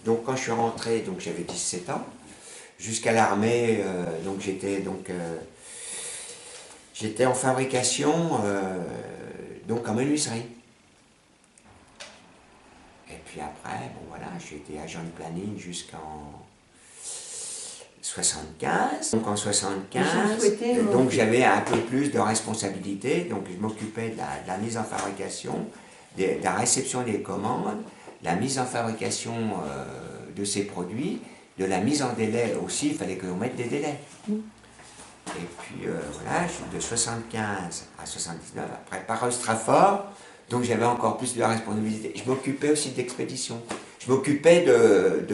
Donc quand je suis rentré, donc j'avais 17 ans, jusqu'à l'armée, donc j'étais en fabrication, donc en menuiserie. Et puis après, bon voilà, j'ai été agent de planning jusqu'en 75. Donc en 75, donc j'avais un peu plus de responsabilité, donc je m'occupais de la mise en fabrication, de la réception des commandes, la mise en fabrication de ces produits, de la mise en délai aussi, il fallait que l'on mette des délais. Et puis voilà, je suis de 75 à 79, après par Strafort, donc j'avais encore plus de responsabilité. Je m'occupais aussi d'expédition. Je m'occupais de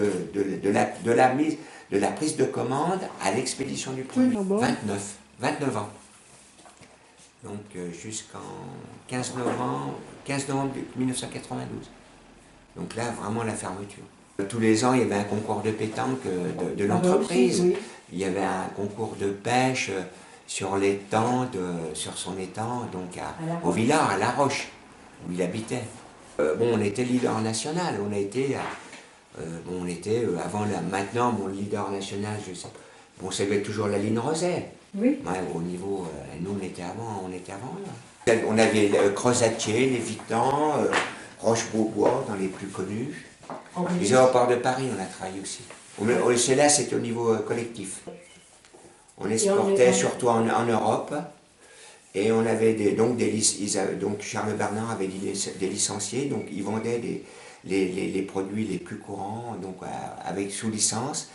la prise de commande à l'expédition du produit. 29 ans. Donc jusqu'en 15 novembre 1992. Donc là, vraiment la fermeture. Tous les ans, il y avait un concours de pétanque de l'entreprise. Oui. Il y avait un concours de pêche sur l'étang, sur son étang, donc au Villard, à La Roche, où il habitait. Bon, on était leader national, on a été, avant, maintenant, mon leader national, je sais, bon, ça devait être toujours la ligne Roset. Oui. Ouais, au niveau, nous, on était avant là. On avait Crozatier, Lévitan, Roche-Beaubois, dans les plus connus. Les aéroports de Paris, on a travaillé aussi. Celle-là, c'était au niveau collectif. On exportait surtout en Europe. Et on avait donc Charles Bernard avait des licenciés, donc ils vendaient les produits les plus courants, donc avec sous licence,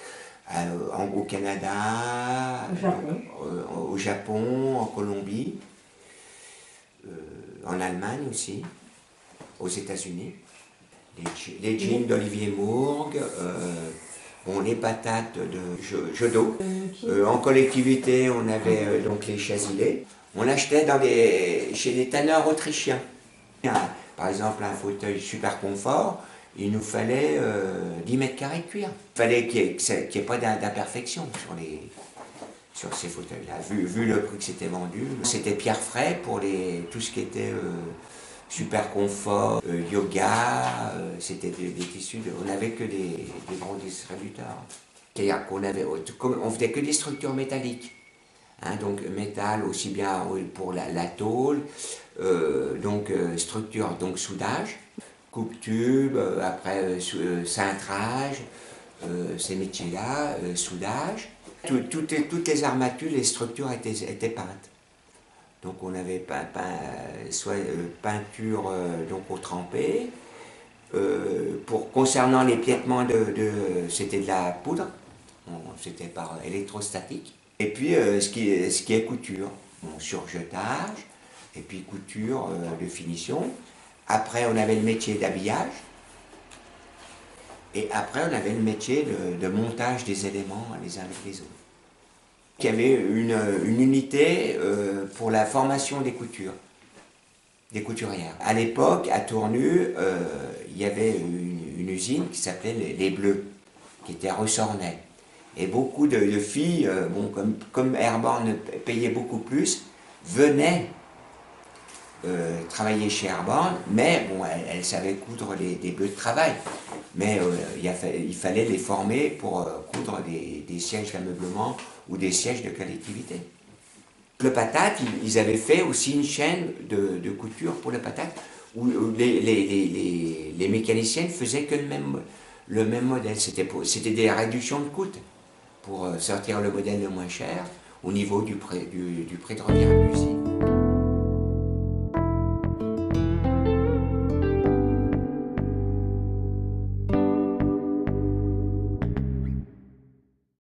au Canada, au Japon, en Colombie, en Allemagne aussi, aux États-Unis. Les jeans d'Olivier Mourgue, bon, les patates de Jodot. En collectivité, on avait donc les Chasilets. On achetait chez les tanneurs autrichiens. Par exemple, un fauteuil super confort, il nous fallait 10 mètres carrés de cuir. Il fallait qu'il n'y ait pas d'imperfection sur ces fauteuils-là. Vu le prix que c'était vendu, c'était Pierre Fray pour tout ce qui était super confort, yoga, c'était des tissus, on n'avait que des gros distributeurs. C'est-à-dire on faisait que des structures métalliques. Hein, donc métal aussi bien pour la tôle, structure, donc soudage, coupe-tube, après cintrage, ces métiers-là, soudage. Toutes les armatures, les structures étaient peintes. Donc on avait peinture donc au trempé. Concernant l'épiètement c'était de la poudre, c'était par électrostatique. Et puis ce qui est couture, bon, surjetage, et puis couture de finition. Après on avait le métier d'habillage, et après on avait le métier de montage des éléments les uns avec les autres. Il y avait une unité pour la formation des coutures, des couturières. À l'époque, à Tournu, il y avait une usine qui s'appelait Les Bleus, qui était à Ressornay. Et beaucoup de filles, bon, comme Airborne payait beaucoup plus, venaient travailler chez Airborne, mais bon, elles savaient coudre des bleus de travail. Mais il fallait les former pour coudre des sièges d'ameublement ou des sièges de collectivité. Le patate, ils avaient fait aussi une chaîne de couture pour le patate, où les mécaniciennes faisaient que le même modèle. C'était des réductions de coûts pour sortir le modèle le moins cher au niveau du prix de revient.